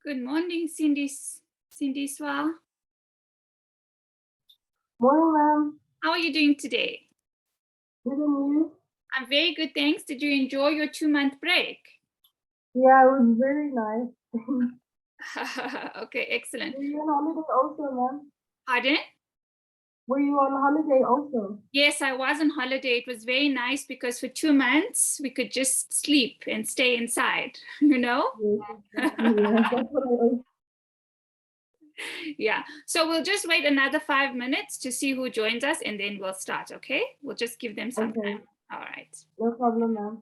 Good morning, Cindy Swa. Morning, ma'am. How are you doing today? Good and you? I'm very good, thanks. Did you enjoy your 2-month break? Yeah, it was very nice. Okay, excellent. Were you on holiday also, ma'am? Pardon? Were you on holiday also? Yes, I was on holiday. It was very nice because for 2 months we could just sleep and stay inside, you know? Yes, exactly. Yeah, that's what I always. Yeah, so we'll just wait another 5 minutes to see who joins us and then we'll start, okay? We'll just give them some Okay, time. All right. no problem, ma'am.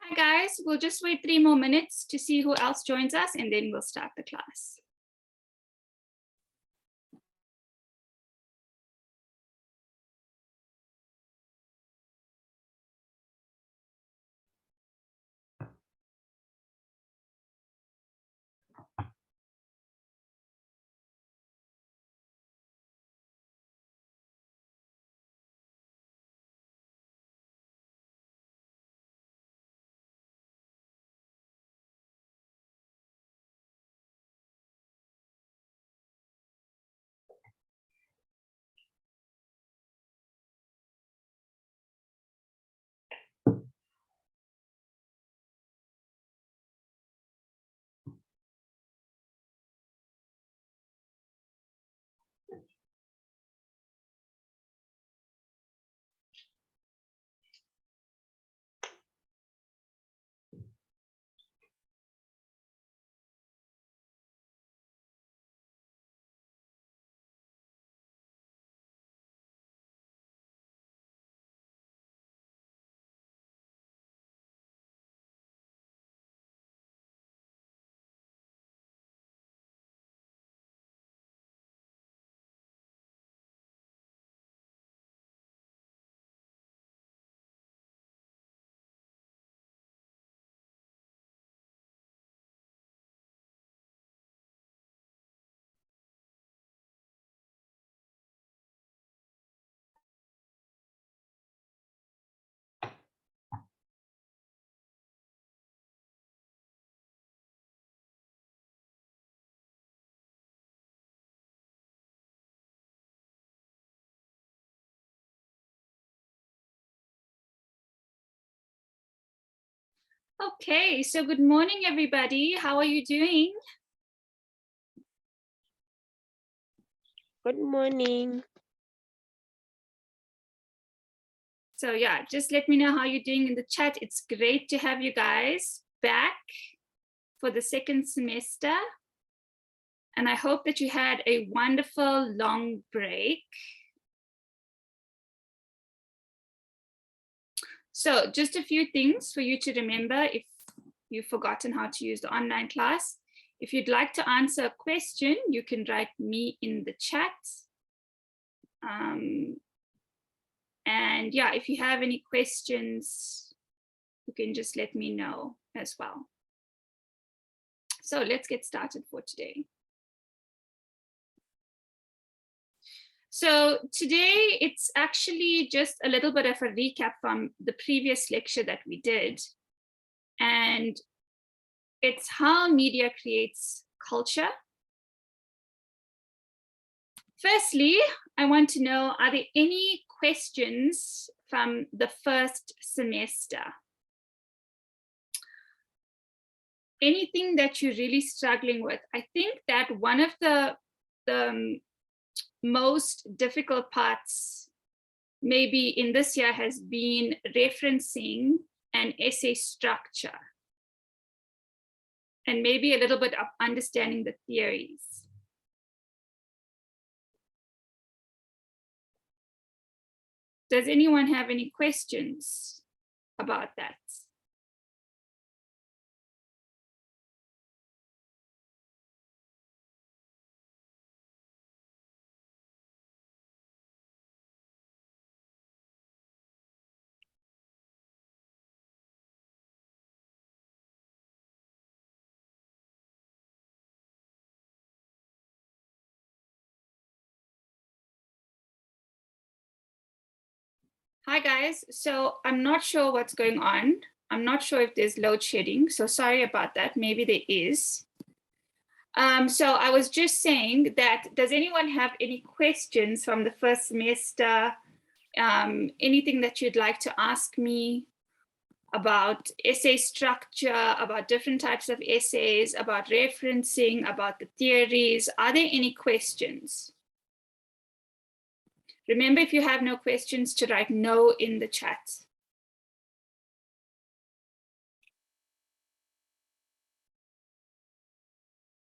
Hi guys, we'll just wait 3 more minutes to see who else joins us and then we'll start the class. Okay, so good morning, everybody. How are you doing? Good morning. So yeah, just let me know how you're doing in the chat. It's great to have you guys back for the second semester. And I hope that you had a wonderful long break. So just a few things for you to remember if you've forgotten how to use the online class. If you'd like to answer a question, you can write me in the chat. And yeah, if you have any questions, you can just let me know as well. So let's get started for today. So today it's actually just a little bit of a recap from the previous lecture that we did. And it's how media creates culture. Firstly, I want to know, are there any questions from the first semester? Anything that you're really struggling with? I think that one of the most difficult parts maybe in this year has been referencing an essay structure and maybe a little bit of understanding the theories. Does anyone have any questions about that? Hi guys, so I'm not sure what's going on. I'm not sure if there's load shedding, so sorry about that. Maybe there is. So I was just saying that, does anyone have any questions from the first semester? Anything that you'd like to ask me about essay structure, about different types of essays, about referencing, about the theories? Are there any questions? Remember, if you have no questions, to write no in the chat.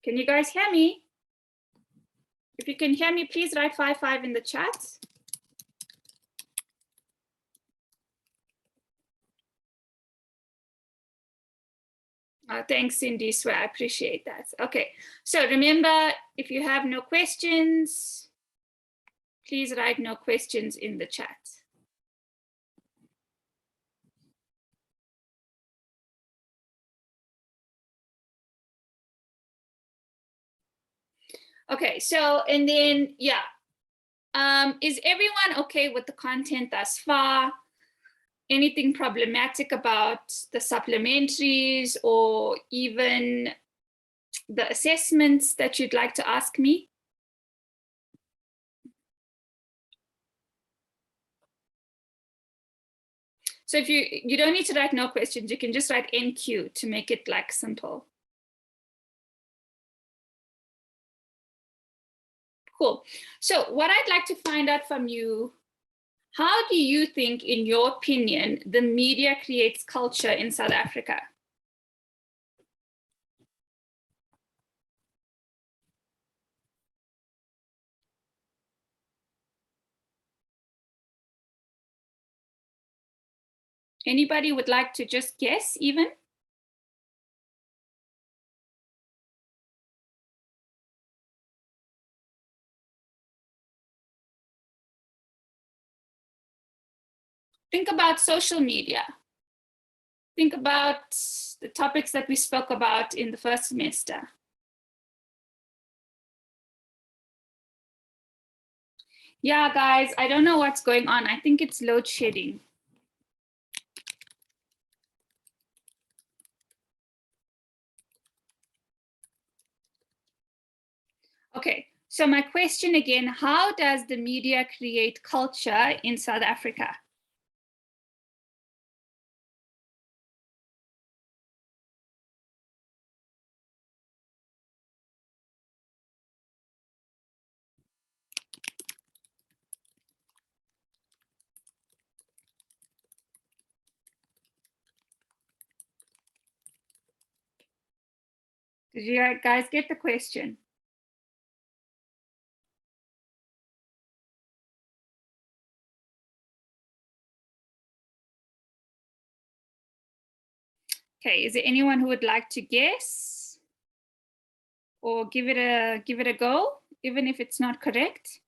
Can you guys hear me? If you can hear me, please write 5 in the chat. Thanks, Cindy Swear, I appreciate that. Okay, so remember, if you have no questions, please write no questions in the chat. Okay, so, and then, yeah. Is everyone okay with the content thus far? Anything problematic about the supplementaries or even the assessments that you'd like to ask me? So if you don't need to write no questions, you can just write NQ to make it like simple. Cool. So what I'd like to find out from you, how do you think, in your opinion, the media creates culture in South Africa? Anybody would like to just guess even? Think about social media. Think about the topics that we spoke about in the first semester. Yeah, guys, I don't know what's going on. I think it's load shedding. Okay, so my question again, how does the media create culture in South Africa? Did you guys get the question? Okay, is there anyone who would like to guess or give it a go, even if it's not correct?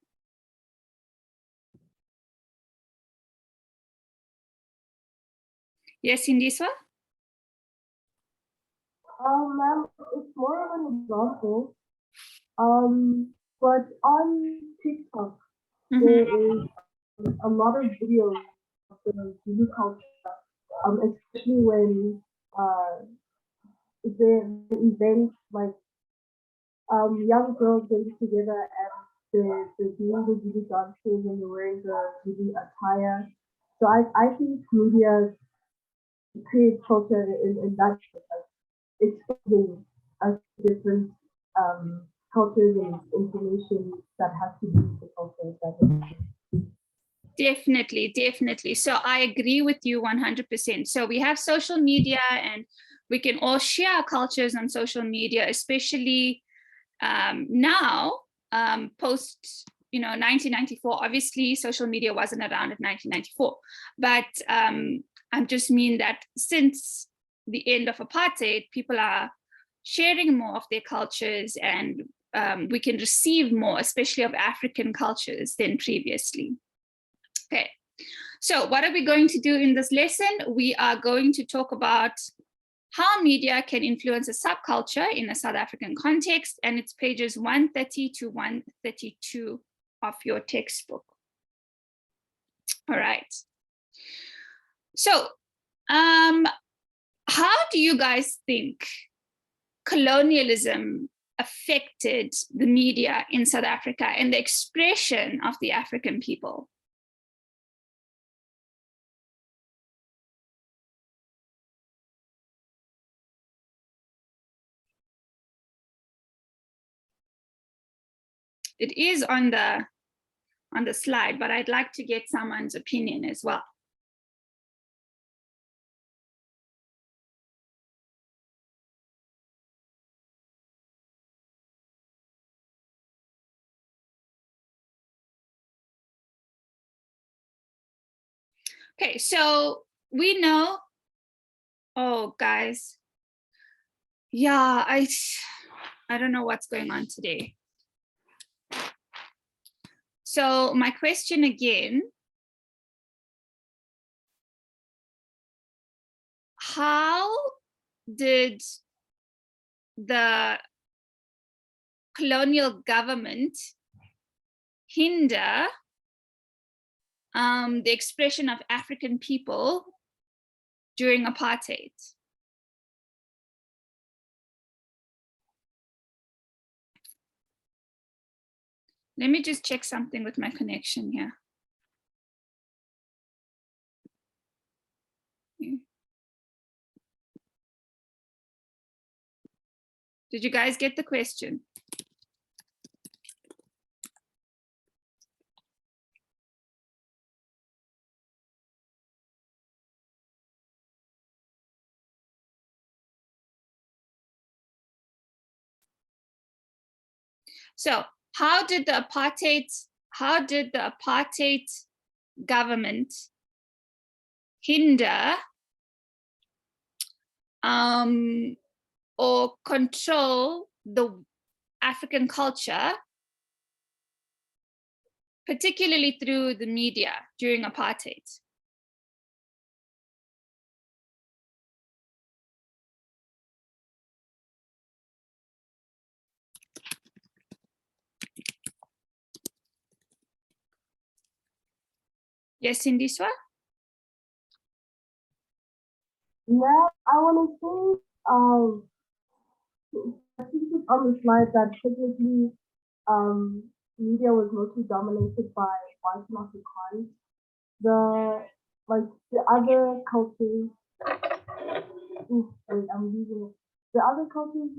Yes, Indiswa? Ma'am, it's more of an example. But on TikTok, Mhm. there is a lot of videos of the Zulu culture, especially when the events like young girls getting together and they're doing the Zulu dances and they're wearing the Zulu attire. So I think media creates culture in that exposing us to different cultures and information that has to do with the culture. Definitely, definitely. So I agree with you 100%. So we have social media and we can all share our cultures on social media, especially now, post, 1994. Obviously, social media wasn't around in 1994, but I just mean that since the end of apartheid, people are sharing more of their cultures and we can receive more, especially of African cultures than previously. Okay, so what are we going to do in this lesson? We are going to talk about how media can influence a subculture in a South African context, and it's pages 130 to 132 of your textbook. All right. So, how do you guys think colonialism affected the media in South Africa and the expression of the African people? It is on the slide, but I'd like to get someone's opinion as well. Okay, so we know, oh guys, yeah, I don't know what's going on today. So my question again, how did the colonial government hinder the expression of African people during apartheid? Let me just check something with my connection here. Did you guys get the question? So how did the apartheid government hinder or control the African culture, particularly through the media during apartheid? Yes, Indiswa? Yeah, I want to say, I think it's on the slide that typically media was mostly dominated by white and Afrikaans. The other cultures, wait, I'm losing it. The other cultures,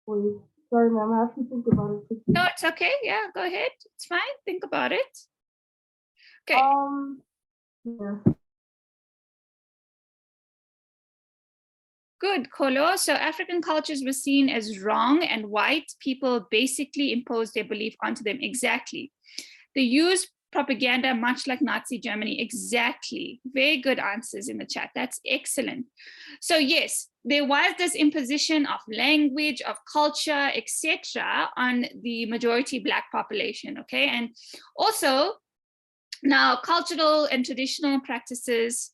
wait, sorry, ma'am, I have to think about it quickly. No, it's okay. Yeah, go ahead. It's fine. Think about it. Okay. Yeah. Good, Kolo. So African cultures were seen as wrong and white people basically imposed their belief onto them. Exactly. They used propaganda, much like Nazi Germany. Exactly. Very good answers in the chat. That's excellent. So yes, there was this imposition of language, of culture, etc., on the majority Black population. Okay, and also now cultural and traditional practices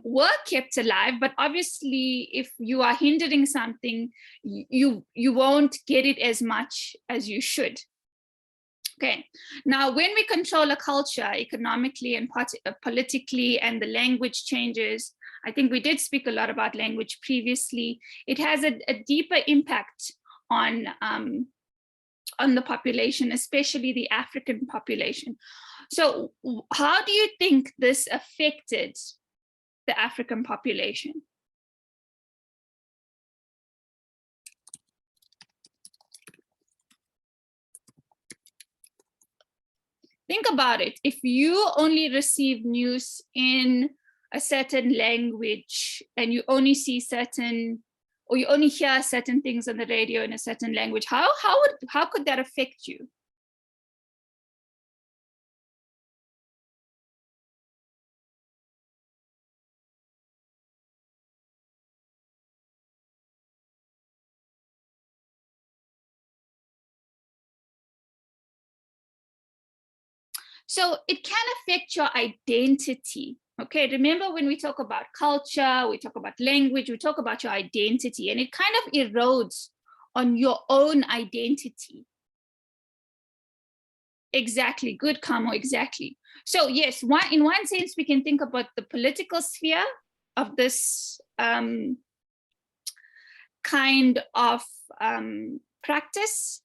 were kept alive, but obviously if you are hindering something, you won't get it as much as you should. Okay, now when we control a culture economically and politically, and the language changes, I think we did speak a lot about language previously, it has a deeper impact on the population, especially the African population. So how do you think this affected the African population? Think about it. If you only receive news in a certain language, and you only see certain, or you only hear certain things on the radio in a certain language, how could that affect you? So it can affect your identity. Okay, remember when we talk about culture, we talk about language, we talk about your identity, and it kind of erodes on your own identity. Exactly, good, Kamo, exactly. So yes, in one sense, we can think about the political sphere of this kind of practice.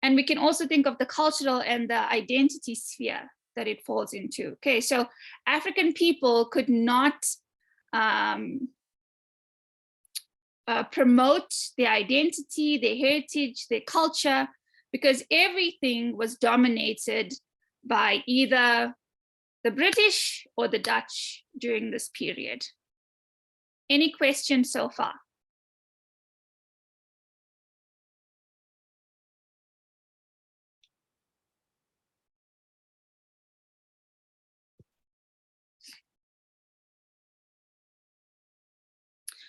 And we can also think of the cultural and the identity sphere that it falls into. Okay, so African people could not promote their identity, their heritage, their culture, because everything was dominated by either the British or the Dutch during this period. Any questions so far?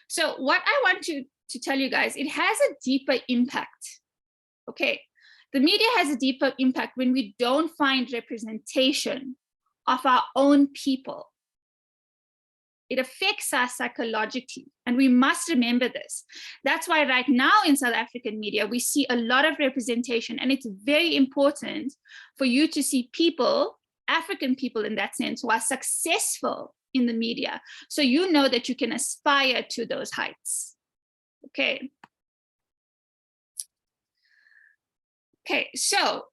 So what I want to tell you guys, it has a deeper impact. Okay, the media has a deeper impact when we don't find representation of our own people. It affects us psychologically, and we must remember this. That's why right now in South African media, we see a lot of representation, and it's very important for you to see people, African people in that sense, who are successful in the media. So you know that you can aspire to those heights. Okay. Okay, so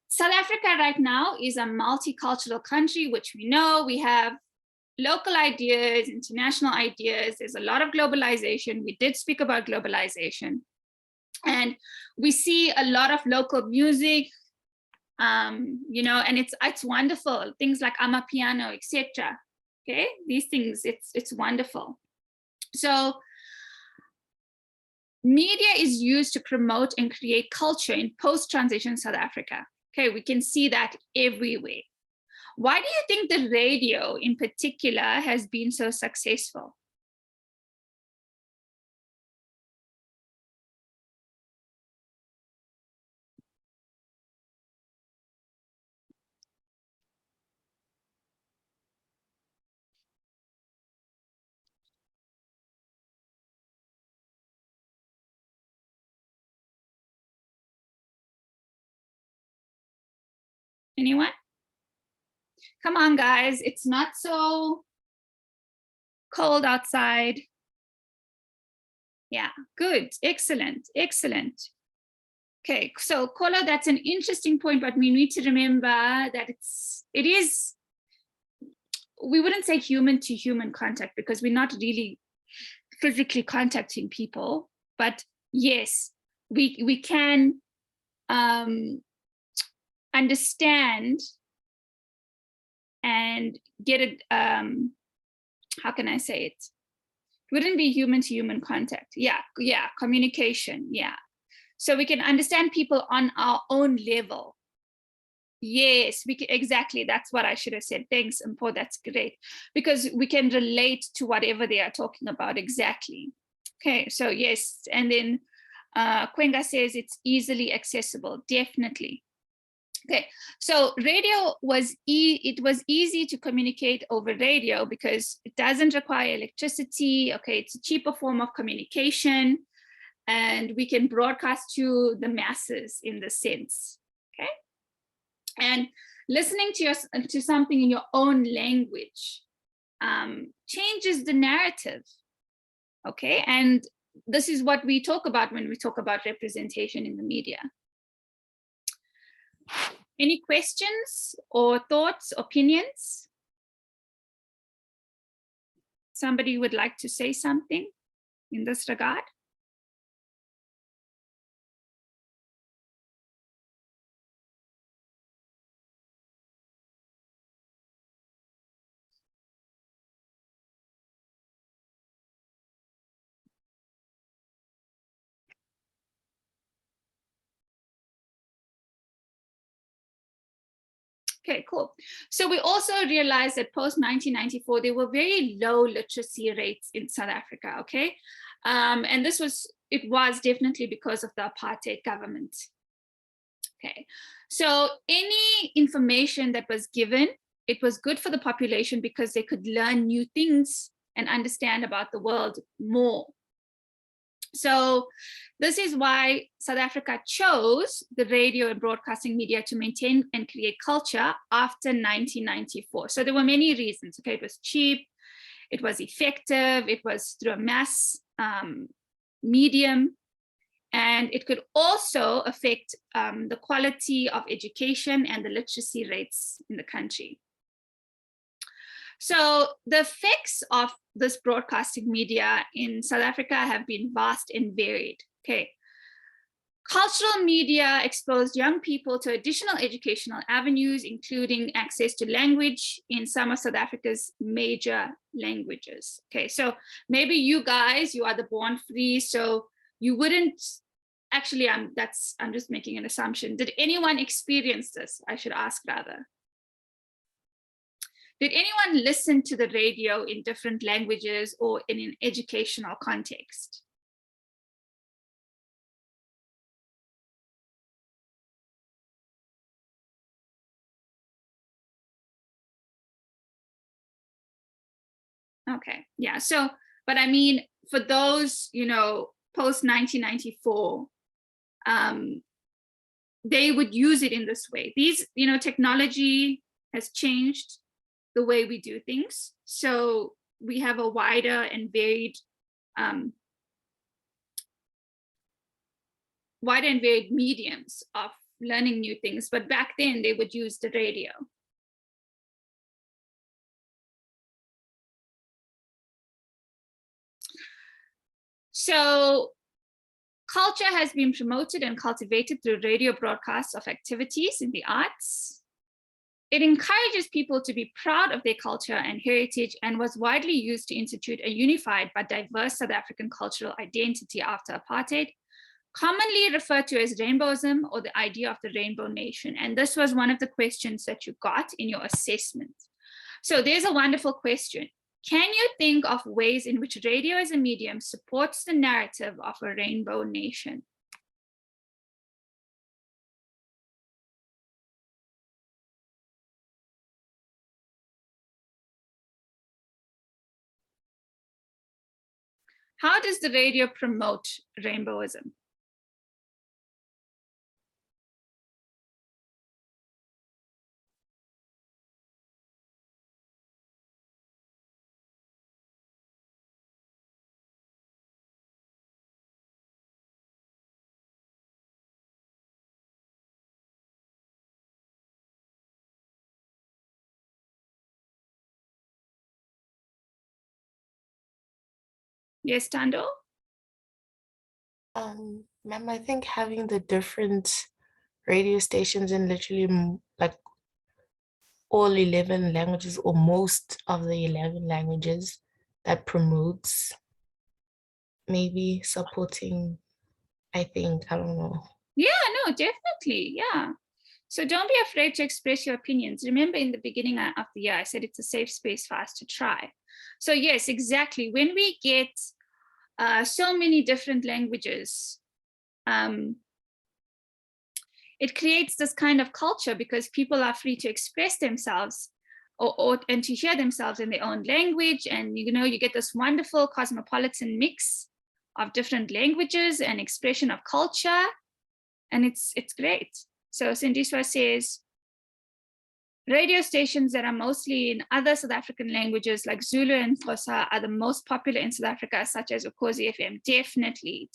South Africa right now is a multicultural country, which we know. We have local ideas, international ideas. There's a lot of globalization. We did speak about globalization. And we see a lot of local music, you know, and it's wonderful. Things like Amapiano, etc. Okay, these things, it's wonderful. So media is used to promote and create culture in post-transition South Africa. Okay, we can see that everywhere. Why do you think the radio in particular has been so successful? Anyone? Come on, guys, it's not so cold outside. Yeah, good, excellent, excellent. Okay, so Kola, that's an interesting point, but we need to remember that it is, we wouldn't say human to human contact because we're not really physically contacting people, but yes, we can understand and get it, how can I say it? It wouldn't be human to human contact. Yeah, communication, yeah. So we can understand people on our own level. Yes, exactly. That's what I should have said. Thanks, Mpo. That's great. Because we can relate to whatever they are talking about exactly. Okay, so yes. And then Kwenga says it's easily accessible. Definitely. Okay, so radio was it was easy to communicate over radio because it doesn't require electricity. Okay, it's a cheaper form of communication, and we can broadcast to the masses in the sense. Okay. And listening to something in your own language changes the narrative, okay? And this is what we talk about when we talk about representation in the media. Any questions or thoughts, opinions? Somebody would like to say something in this regard? Okay, cool. So we also realized that post 1994, there were very low literacy rates in South Africa, okay? And it was definitely because of the apartheid government. Okay, so any information that was given, it was good for the population because they could learn new things and understand about the world more. So this is why South Africa chose the radio and broadcasting media to maintain and create culture after 1994. So there were many reasons. Okay, it was cheap, it was effective, it was through a mass medium, and it could also affect the quality of education and the literacy rates in the country. So the effects of this broadcasting media in South Africa have been vast and varied. Okay. Cultural media exposed young people to additional educational avenues, including access to language in some of South Africa's major languages. Okay, so maybe you guys, you are the born free, so you wouldn't, actually, I'm just making an assumption. Did anyone experience this? I should ask rather. Did anyone listen to the radio in different languages or in an educational context? Okay, yeah, so, but I mean, for those, post 1994, they would use it in this way. These, technology has changed the way we do things. So we have a wider and varied mediums of learning new things. But back then they would use the radio. So culture has been promoted and cultivated through radio broadcasts of activities in the arts. It encourages people to be proud of their culture and heritage, and was widely used to institute a unified but diverse South African cultural identity after apartheid, commonly referred to as rainbowism or the idea of the rainbow nation. And this was one of the questions that you got in your assessment. So there's a wonderful question. Can you think of ways in which radio as a medium supports the narrative of a rainbow nation? How does the radio promote rainbowism? Yes, Tando? Ma'am, I think having the different radio stations in literally like all 11 languages or most of the 11 languages that promotes maybe supporting, I don't know. Yeah, no, definitely, yeah. So don't be afraid to express your opinions. Remember in the beginning of the year, I said it's a safe space for us to try. So yes, exactly. When we get so many different languages, it creates this kind of culture because people are free to express themselves and to hear themselves in their own language. And you get this wonderful cosmopolitan mix of different languages and expression of culture. And it's great. So Sindiswa says, radio stations that are mostly in other South African languages like Zulu and Xhosa are the most popular in South Africa, such as Ukhozi FM. Definitely,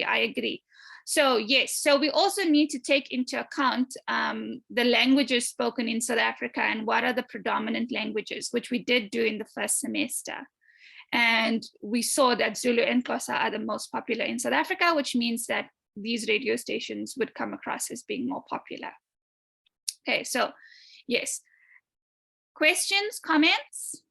I agree. So yes, so we also need to take into account the languages spoken in South Africa and what are the predominant languages, which we did do in the first semester. And we saw that Zulu and Xhosa are the most popular in South Africa, which means that these radio stations would come across as being more popular. Okay, so yes. Questions, comments?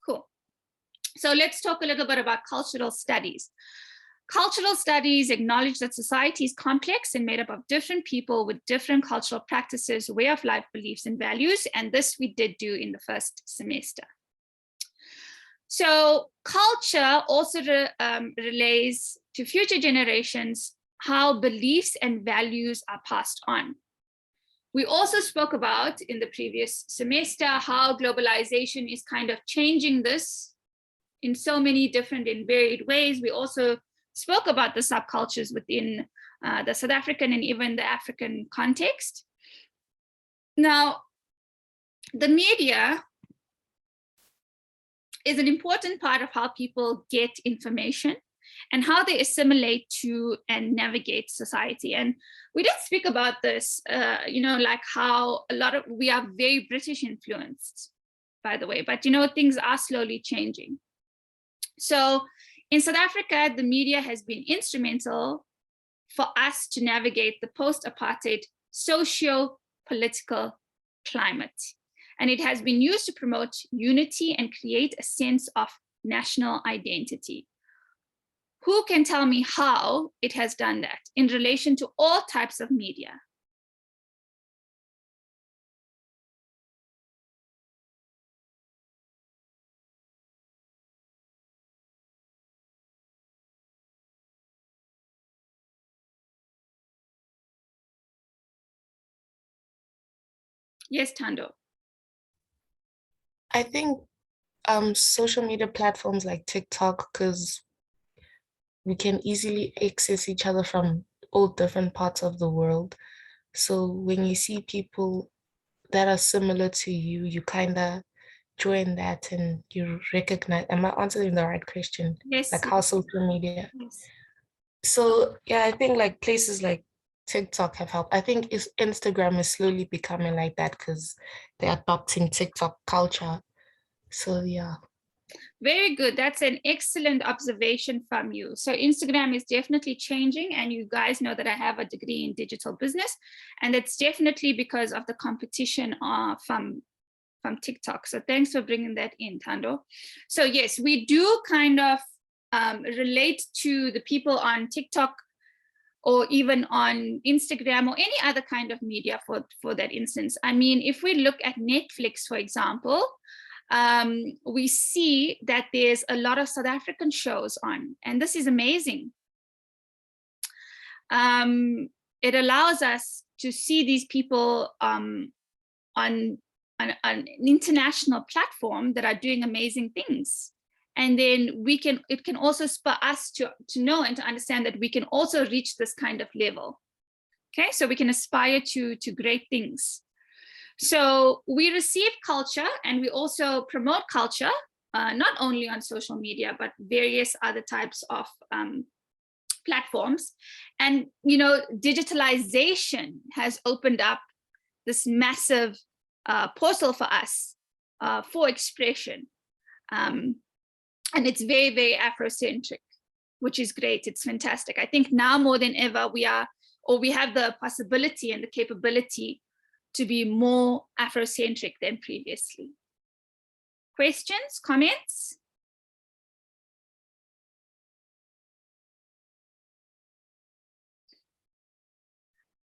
Cool. So let's talk a little bit about cultural studies. Cultural studies acknowledge that society is complex and made up of different people with different cultural practices, way of life, beliefs, and values. And this we did do in the first semester. So culture also relays to future generations how beliefs and values are passed on. We also spoke about in the previous semester how globalization is kind of changing this in so many different and varied ways. We also spoke about the subcultures within the South African and even the African context. Now, the media is an important part of how people get information and how they assimilate to and navigate society. And we did speak about this, like how we are very British influenced, by the way, but things are slowly changing. So in South Africa, the media has been instrumental for us to navigate the post-apartheid socio-political climate. And it has been used to promote unity and create a sense of national identity. Who can tell me how it has done that in relation to all types of media? Yes, Tando. I think social media platforms like TikTok, because we can easily access each other from all different parts of the world. So when you see people that are similar to you, you kind of join that and you recognize. Am I answering the right question? Yes. Like how social media. Yes. So yeah, I think like places like TikTok have helped. I think Instagram is slowly becoming like that because they're adopting TikTok culture. So yeah. Very good. That's an excellent observation from you. So Instagram is definitely changing, and you guys know that I have a degree in digital business, and it's definitely because of the competition from TikTok. So thanks for bringing that in, Tando. So yes, we do kind of relate to the people on TikTok or even on Instagram or any other kind of media for that instance. I mean, if we look at Netflix, for example, we see that there's a lot of South African shows on, and this is amazing. It allows us to see these people on an international platform that are doing amazing things. And then it can also spur us to know and to understand that we can also reach this kind of level. Okay, so we can aspire to great things. So we receive culture and we also promote culture, not only on social media, but various other types of platforms. And, digitalization has opened up this massive portal for us for expression. And it's very, very Afrocentric, which is great. It's fantastic. I think now more than ever, or we have the possibility and the capability to be more Afrocentric than previously. Questions, comments?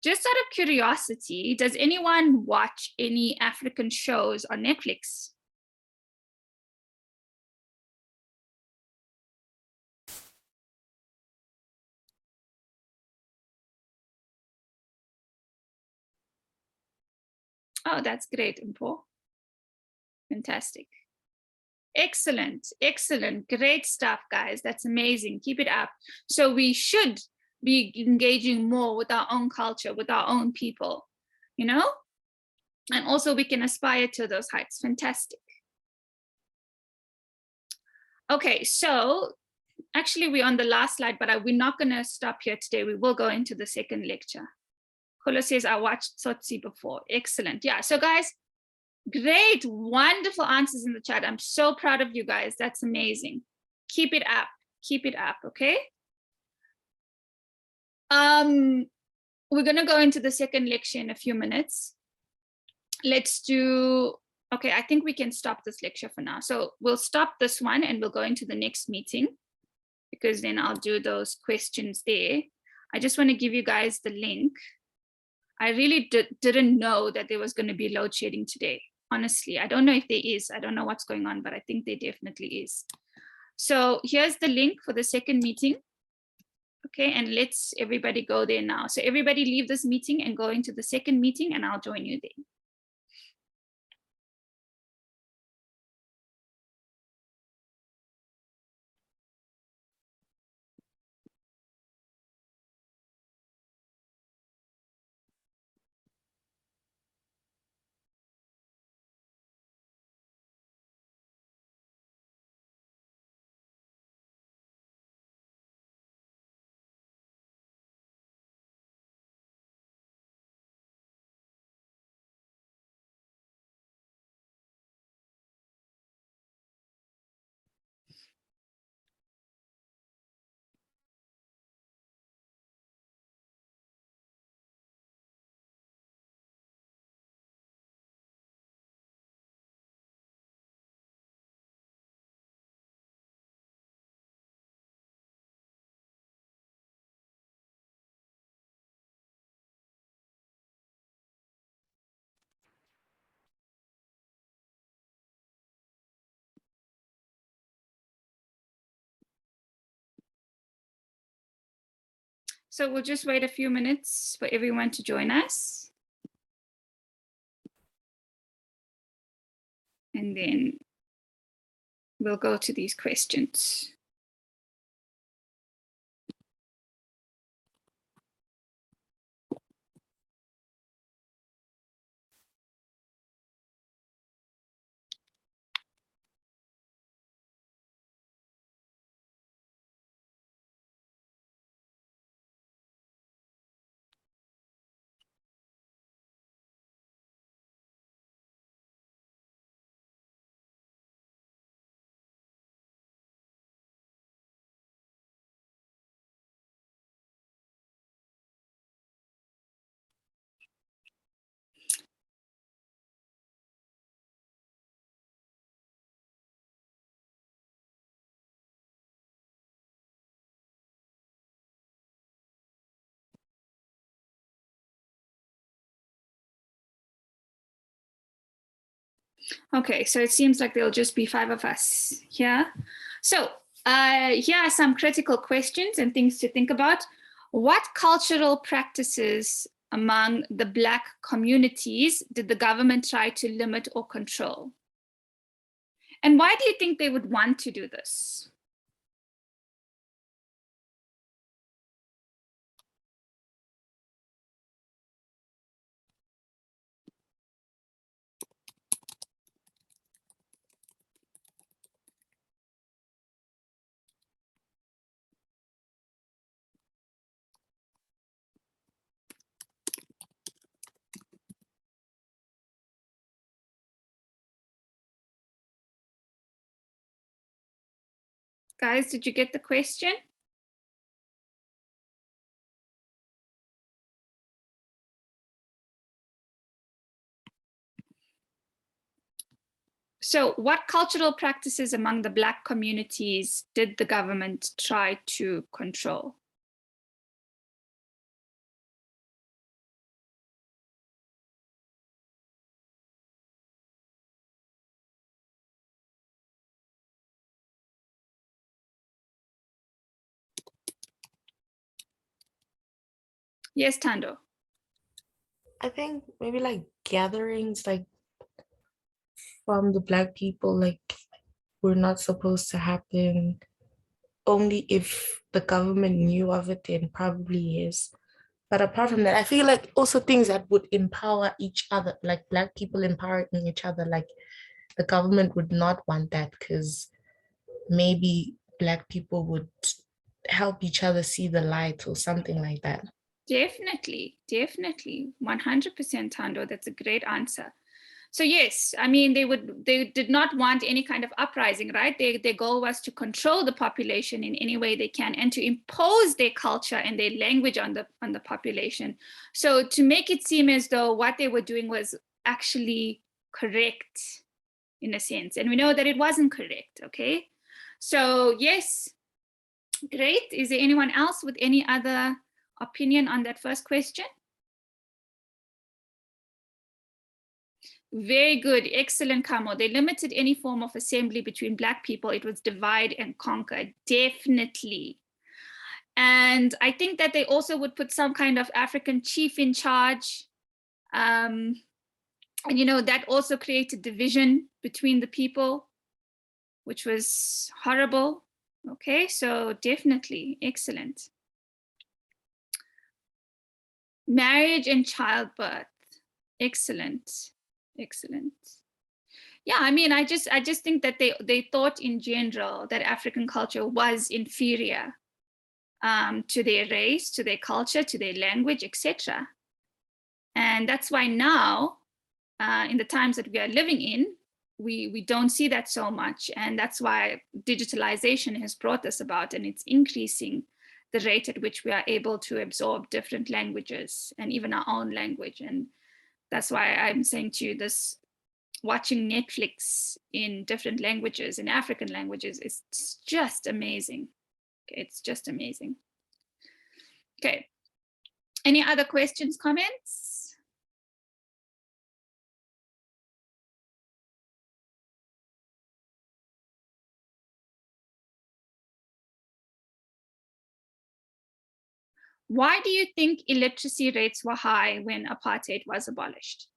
Just out of curiosity, does anyone watch any African shows on Netflix? Oh, that's great, Mpo. Fantastic. Excellent, excellent, great stuff, guys. That's amazing. Keep it up. So we should be engaging more with our own culture, with our own people, you know? And also we can aspire to those heights. Fantastic. Okay, so actually we're on the last slide, but we're not gonna stop here today. We will go into the second lecture. Kolo says, I watched Tsotsi before. Excellent. Yeah, so guys, great, wonderful answers in the chat. I'm so proud of you guys. That's amazing. Keep it up, okay? We're gonna go into the second lecture in a few minutes. Let's do, okay, I think we can stop this lecture for now. So we'll stop this one and we'll go into the next meeting, because then I'll do those questions there. I just wanna give you guys the link. I really didn't know that there was gonna be load shedding today. Honestly, I don't know if there is. I don't know what's going on, but I think there definitely is. So here's the link for the second meeting. Okay, and let's everybody go there now. So everybody leave this meeting and go into the second meeting, and I'll join you there. So we'll just wait a few minutes for everyone to join us. And then we'll go to these questions. Okay, so it seems like there'll just be 5 of us here. So here are some critical questions and things to think about. What cultural practices among the Black communities did the government try to limit or control? And why do you think they would want to do this? Guys, did you get the question? So what cultural practices among the Black communities did the government try to control? Yes, Tando. I think maybe like gatherings like from the Black people, like were not supposed to happen. Only if the government knew of it, then probably is. But apart from that, I feel like also things that would empower each other, like Black people empowering each other, like the government would not want that because maybe Black people would help each other see the light or something like that. Definitely, definitely, 100% Tando. That's a great answer. So yes, I mean, they did not want any kind of uprising, right? Their goal was to control the population in any way they can and to impose their culture and their language on the population. So to make it seem as though what they were doing was actually correct in a sense, and we know that it wasn't correct. Okay, so yes, great. Is there anyone else with any other opinion on that first question? Very good, excellent, Kamo. They limited any form of assembly between Black people. It was divide and conquer, definitely. And I think that they also would put some kind of African chief in charge. And you know, that also created division between the people, which was horrible. Okay, so definitely, excellent. Marriage and childbirth, excellent, excellent. Yeah, I mean, I just think that they thought in general that African culture was inferior to their race, to their culture, to their language, etc. And that's why now, in the times that we are living in, we don't see that so much. And that's why digitalization has brought this about, and it's increasing the rate at which we are able to absorb different languages and even our own language. And that's why I'm saying to you, this watching Netflix in different languages, in African languages, is just amazing. Okay, it's just amazing. Okay, any other questions, comments? Why do you think illiteracy rates were high when apartheid was abolished?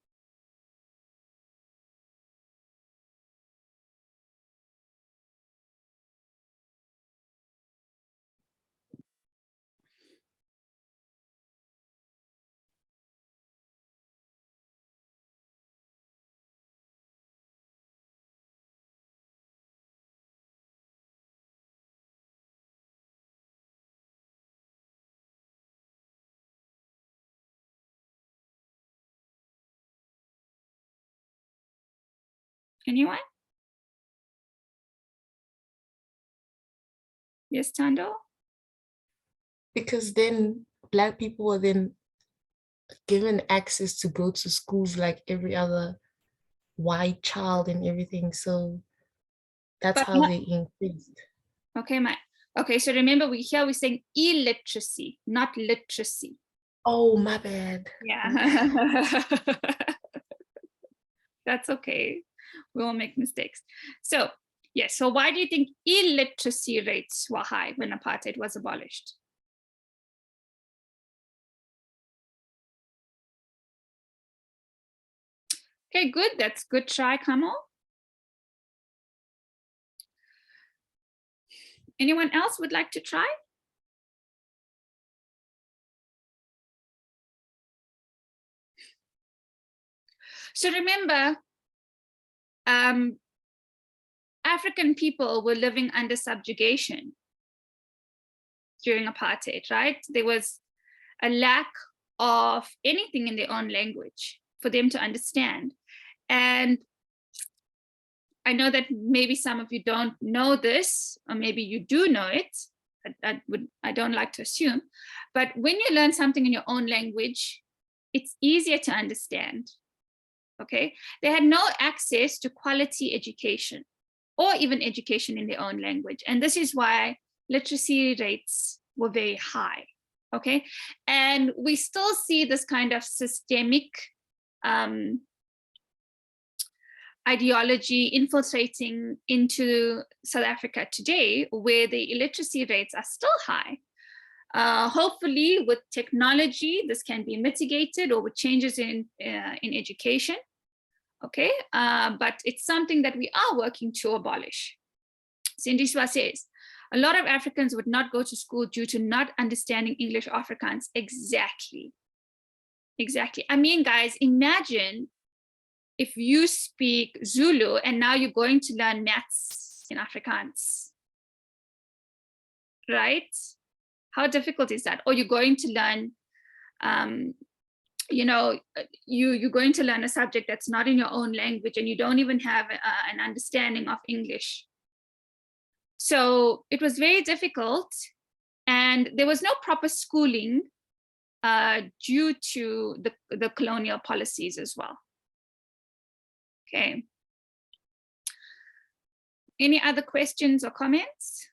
Anyone? Yes, Tando? Because then Black people were then given access to go to schools like every other white child and everything. So that's But how they increased. okay, okay, so remember we're saying illiteracy, not literacy. Oh, my bad. Yeah. That's okay. We all make mistakes. So yes, so why do you think illiteracy rates were high when apartheid was abolished? Okay, good. That's good try, Kamal. Anyone else would like to try? So remember, African people were living under subjugation during apartheid, right? There was a lack of anything in their own language for them to understand. And I know that maybe some of you don't know this, or maybe you do know it. I don't like to assume, but when you learn something in your own language, it's easier to understand. okay? They had no access to quality education or even education in their own language. And this is why literacy rates were very high, okay? And we still see this kind of systemic ideology infiltrating into South Africa today, where the illiteracy rates are still high. Hopefully with technology, this can be mitigated, or with changes in education, okay? But it's something that we are working to abolish. Sindiswa says, a lot of Africans would not go to school due to not understanding English Afrikaans. Exactly. Exactly. I mean, guys, imagine if you speak Zulu and now you're going to learn maths in Afrikaans, right? How difficult is that? Or you're going to learn, you know, you're going to learn a subject that's not in your own language and you don't even have an understanding of English. So it was very difficult, and there was no proper schooling due to the colonial policies as well. Okay. Any other questions or comments?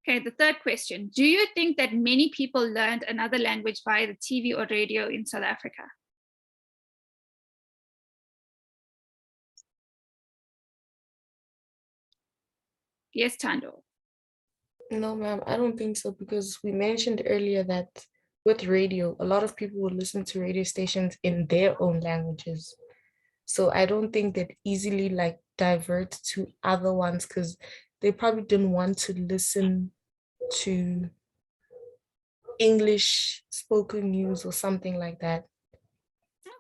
Okay, the third question. Do you think that many people learned another language via the TV or radio in South Africa? Yes, Tando. No, ma'am, I don't think so, because we mentioned earlier that with radio, a lot of people will listen to radio stations in their own languages. So I don't think they'd easily like divert to other ones, because they probably didn't want to listen to English spoken news or something like that.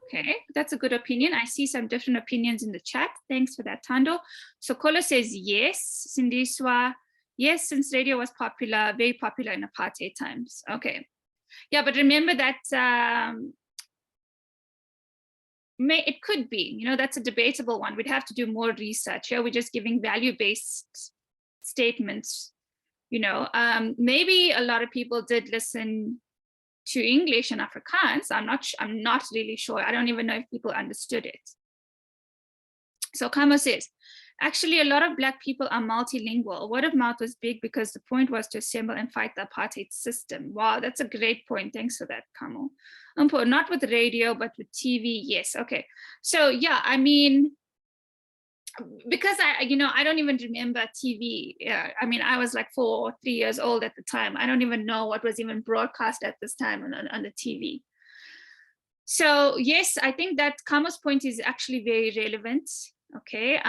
Okay, that's a good opinion. I see some different opinions in the chat. Thanks for that, Tando. So Kolo says yes. Sindiswa, yes, since radio was popular, very popular in apartheid times. Okay. Yeah, but remember that it could be, you know, that's a debatable one. We'd have to do more research here. We're just giving value-based statements, you know. Maybe a lot of people did listen to English and Afrikaans. I'm not really sure. I don't even know if people understood it. So Kamo says, actually, a lot of Black people are multilingual. Word of mouth was big because the point was to assemble and fight the apartheid system. Wow, that's a great point. Thanks for that, Kamo. Not with radio, but with TV. Yes. Okay. So yeah, I mean, because I don't even remember TV. I mean, I was like 4 or 3 years old at the time. I don't even know what was even broadcast at this time on the TV. So yes, I think that Kamo's point is actually very relevant. Okay,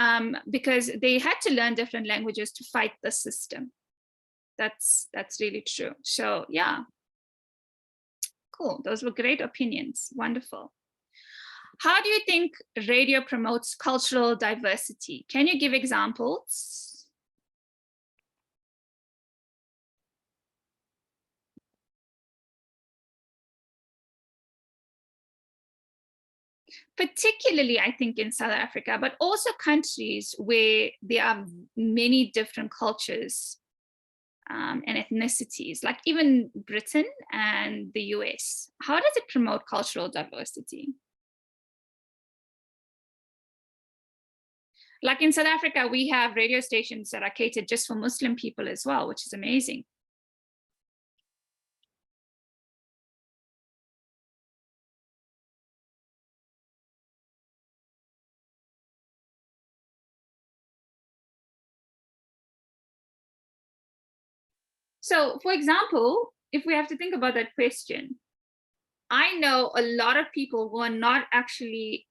because they had to learn different languages to fight the system. That's really true. So yeah, cool. Those were great opinions. Wonderful. How do you think radio promotes cultural diversity? Can you give examples? Particularly, I think, in South Africa, but also countries where there are many different cultures and ethnicities, like even Britain and the US. How does it promote cultural diversity? Like in South Africa, we have radio stations that are catered just for Muslim people as well, which is amazing. So for example, if we have to think about that question, I know a lot of people who are not actually,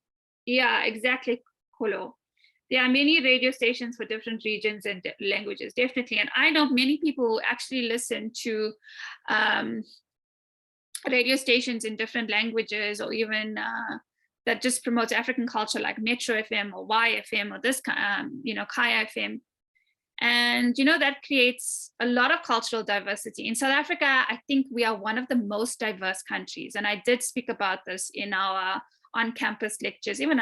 yeah, exactly, Kolo. There are many radio stations for different regions and languages, definitely. And I know many people who actually listen to radio stations in different languages, or even that just promotes African culture, like Metro FM or YFM or this, Kaya FM. And, you know, that creates a lot of cultural diversity. In South Africa, I think we are one of the most diverse countries. And I did speak about this in our on-campus lectures, even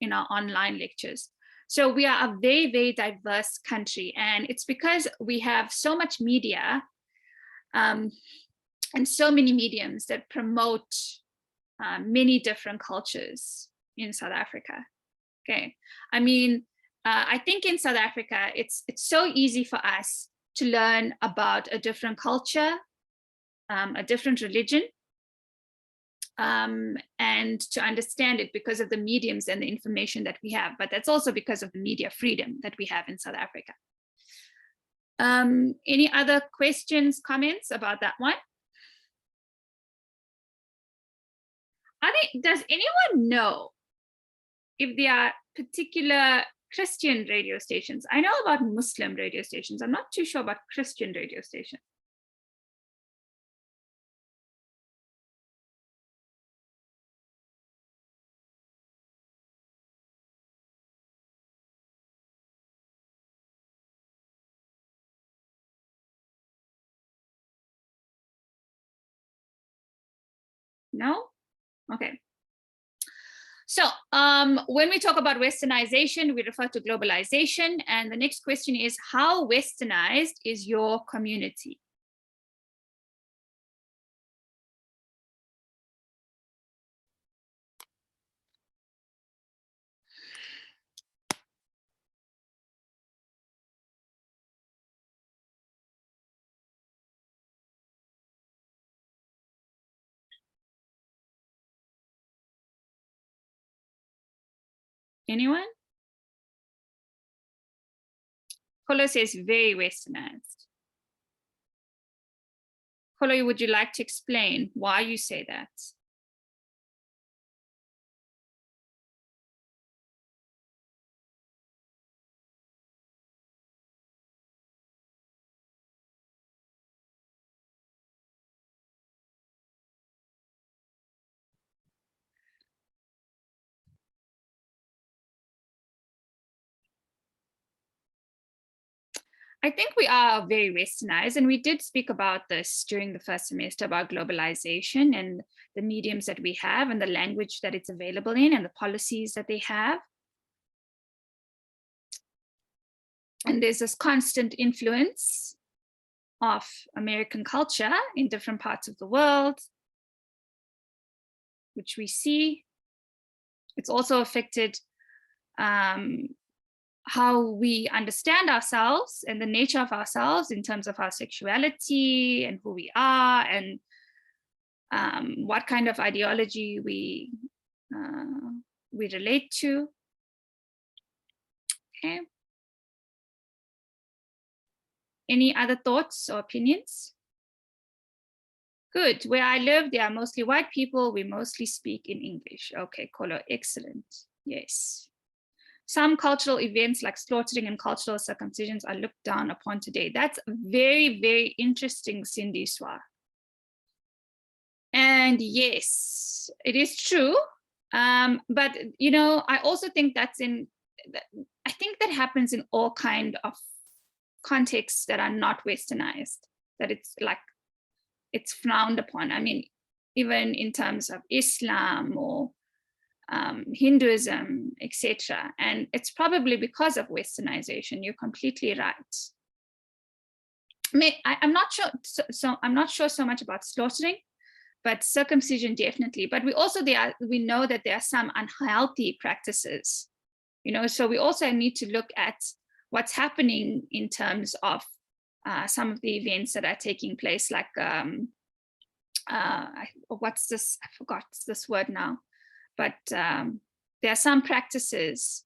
in our online lectures. So we are a very, very diverse country. And it's because we have so much media and so many mediums that promote many different cultures in South Africa. Okay, I mean, I think in South Africa, it's so easy for us to learn about a different culture, a different religion, and to understand it because of the mediums and the information that we have. But that's also because of the media freedom that we have in South Africa. Any other questions, comments about that one? Does anyone know if there are particular Christian radio stations? I know about Muslim radio stations. I'm not too sure about Christian radio stations. No? Okay. So when we talk about westernization, we refer to globalization. And the next question is, how westernized is your community? Anyone? Kolo says very westernized. Kolo, would you like to explain why you say that? I think we are very westernized, and we did speak about this during the first semester about globalization and the mediums that we have and the language that it's available in and the policies that they have. And there's this constant influence of American culture in different parts of the world, which we see. It's also affected how we understand ourselves and the nature of ourselves in terms of our sexuality and who we are and what kind of ideology we relate to. Okay. Any other thoughts or opinions? Good. Where I live, there are mostly white people. We mostly speak in English. Okay, Kolo, excellent. Yes. Some cultural events like slaughtering and cultural circumcisions are looked down upon today. That's very, very interesting, Cindy Swa. And yes, it is true. But, you know, I also think I think that happens in all kind of contexts that are not westernized, that it's frowned upon. I mean, even in terms of Islam or Hinduism, etc. And it's probably because of westernization. You're completely right. I'm not sure. So I'm not sure so much about slaughtering, but circumcision definitely. But we know that there are some unhealthy practices, you know. So we also need to look at what's happening in terms of some of the events that are taking place, like what's this? I forgot this word now. But there are some practices,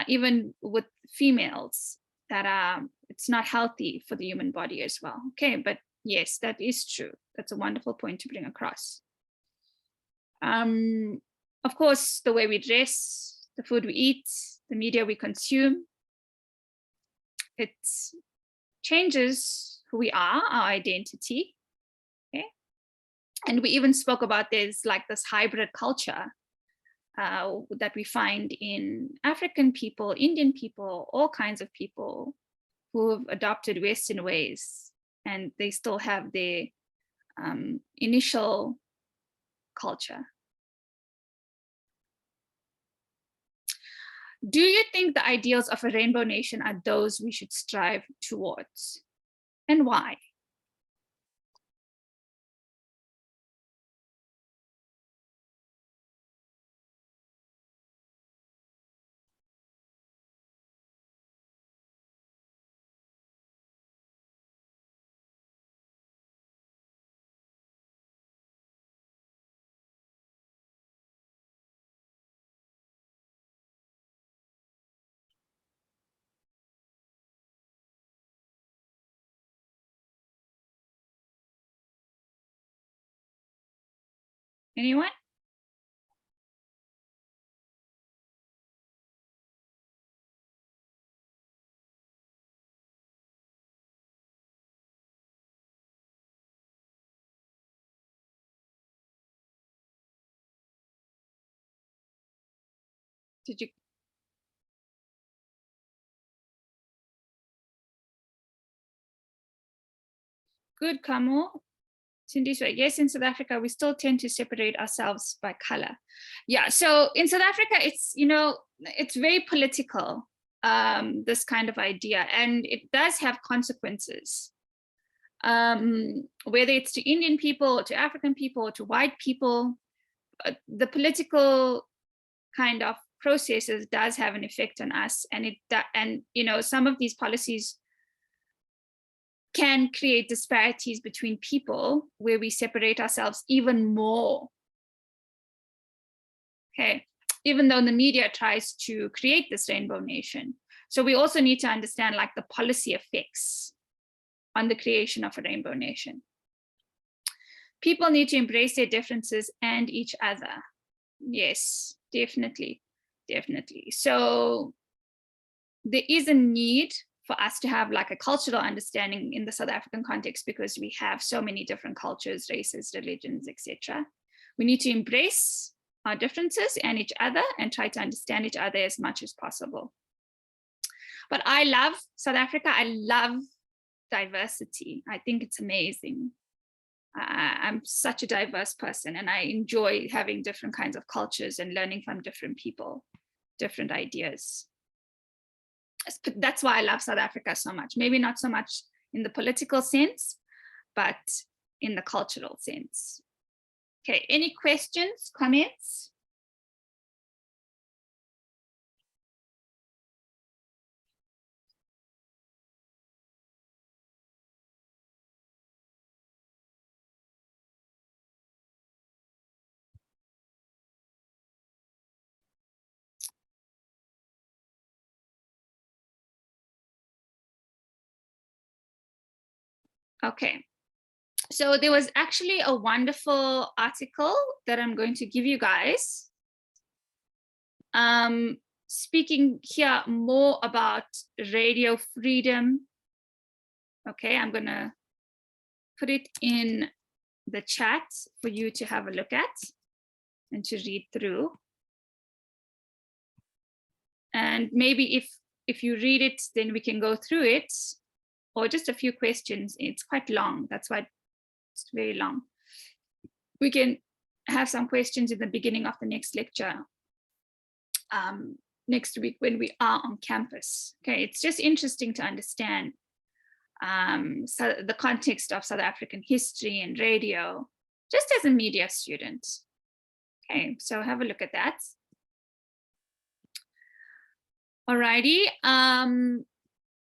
even with females, that it's not healthy for the human body as well. Okay, but yes, that is true. That's a wonderful point to bring across. Of course, the way we dress, the food we eat, the media we consume, it changes who we are, our identity. Okay, and we even spoke about this hybrid culture that we find in African people, Indian people, all kinds of people, who have adopted Western ways, and they still have their initial culture. Do you think the ideals of a rainbow nation are those we should strive towards? And why? Anyone? Did you? Good, Kamo. Cindy's right. Yes, in South Africa, we still tend to separate ourselves by color. Yeah, so in South Africa, it's, you know, it's very political, this kind of idea, and it does have consequences. Whether it's to Indian people, or to African people, or to white people, the political kind of processes does have an effect on us, and you know, some of these policies can create disparities between people where we separate ourselves even more. Okay, even though the media tries to create this rainbow nation. So we also need to understand like the policy effects on the creation of a rainbow nation. People need to embrace their differences and each other. Yes, definitely, definitely. So there is a need for us to have like a cultural understanding in the South African context, because we have so many different cultures, races, religions, etc. We need to embrace our differences and each other and try to understand each other as much as possible. But I love South Africa. I love diversity. I think it's amazing. I'm such a diverse person, and I enjoy having different kinds of cultures and learning from different people, different ideas. That's why I love South Africa so much. Maybe not so much in the political sense, but in the cultural sense. Okay, any questions, comments? Okay, so there was actually a wonderful article that I'm going to give you guys. Speaking here more about radio freedom. Okay, I'm gonna put it in the chat for you to have a look at and to read through. And maybe if you read it, then we can go through it, or just a few questions. It's quite long, that's why it's very long. We can have some questions in the beginning of the next lecture, next week when we are on campus. Okay, it's just interesting to understand so the context of South African history and radio, just as a media student. Okay, so have a look at that. Alrighty,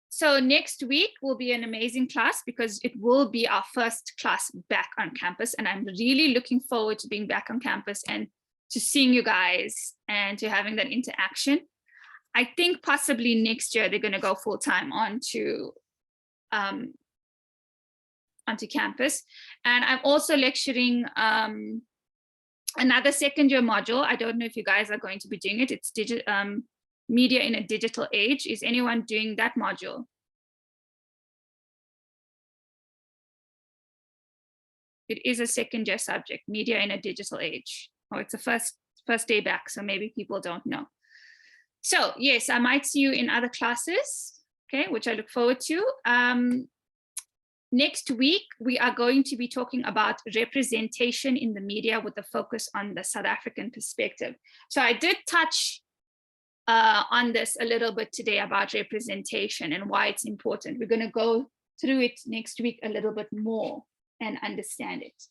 so next week will be an amazing class because it will be our first class back on campus, and I'm really looking forward to being back on campus and to seeing you guys and to having that interaction. I think possibly next year they're going to go full time onto campus, and I'm also lecturing another second year module. I don't know if you guys are going to be doing it. It's media in a digital age. Is anyone doing that module? It is a second year subject, media in a digital age. Oh, it's a first day back, so maybe people don't know. So yes, I might see you in other classes. okay, which I look forward to. Next week, we are going to be talking about representation in the media with a focus on the South African perspective. So I did touch on this a little bit today about representation and why it's important. We're going to go through it next week a little bit more and understand it.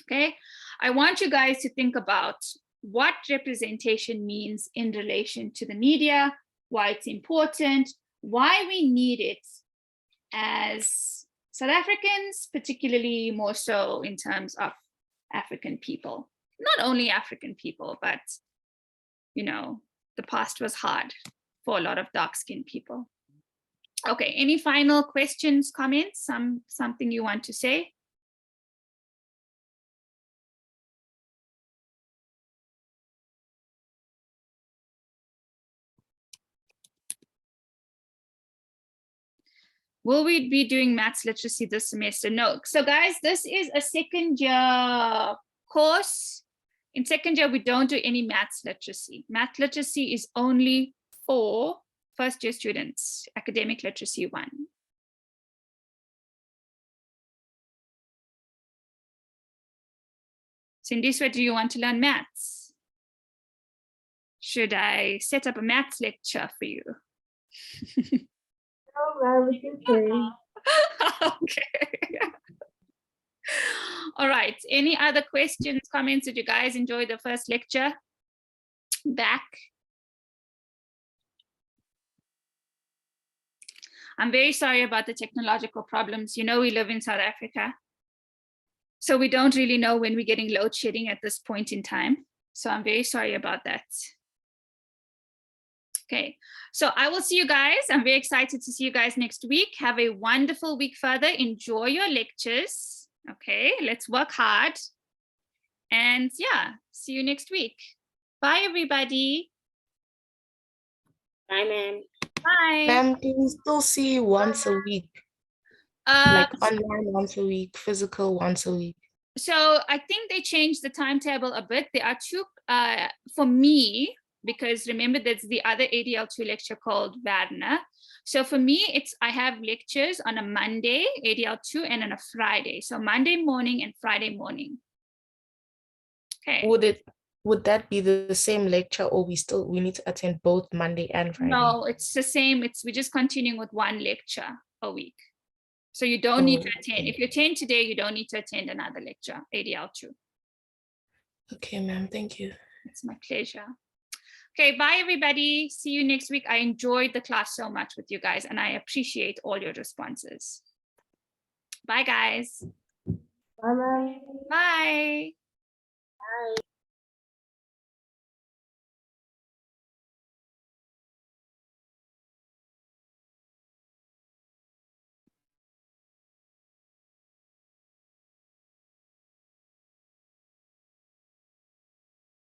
Okay, I want you guys to think about what representation means in relation to the media, why it's important, why we need it as South Africans, particularly more so in terms of African people. Not only African people, but, you know, the past was hard for a lot of dark-skinned people. Okay, any final questions, comments, something you want to say? Will we be doing maths literacy this semester? No. So guys, this is a second year course. In second year, we don't do any maths literacy. Math literacy is only for first year students, academic literacy 1. Sindiswa, do you want to learn maths? Should I set up a maths lecture for you? No, I was just saying. Okay. All right. Any other questions, comments? Did you guys enjoy the first lecture back? I'm very sorry about the technological problems. You know, we live in South Africa, so we don't really know when we're getting load shedding at this point in time. So I'm very sorry about that. Okay, so I will see you guys. I'm very excited to see you guys next week. Have a wonderful week further. Enjoy your lectures. Okay, let's work hard. And yeah, see you next week. Bye, everybody. Bye, ma'am. Bye. Ma'am, can we still see you once a week? Like online once a week, physical once a week? So I think they changed the timetable a bit. There are 2, for me, because remember there's the other ADL2 lecture called Varna. So for me, I have lectures on a Monday, ADL2, and on a Friday. So Monday morning and Friday morning. Okay. Would that be the same lecture, or we need to attend both Monday and Friday? No, it's the same. We're just continuing with 1 lecture a week. So you don't need to attend. If you attend today, you don't need to attend another lecture, ADL2. Okay, ma'am. Thank you. It's my pleasure. Okay, bye everybody. See you next week. I enjoyed the class so much with you guys, and I appreciate all your responses. Bye, guys. Bye. Bye. Bye.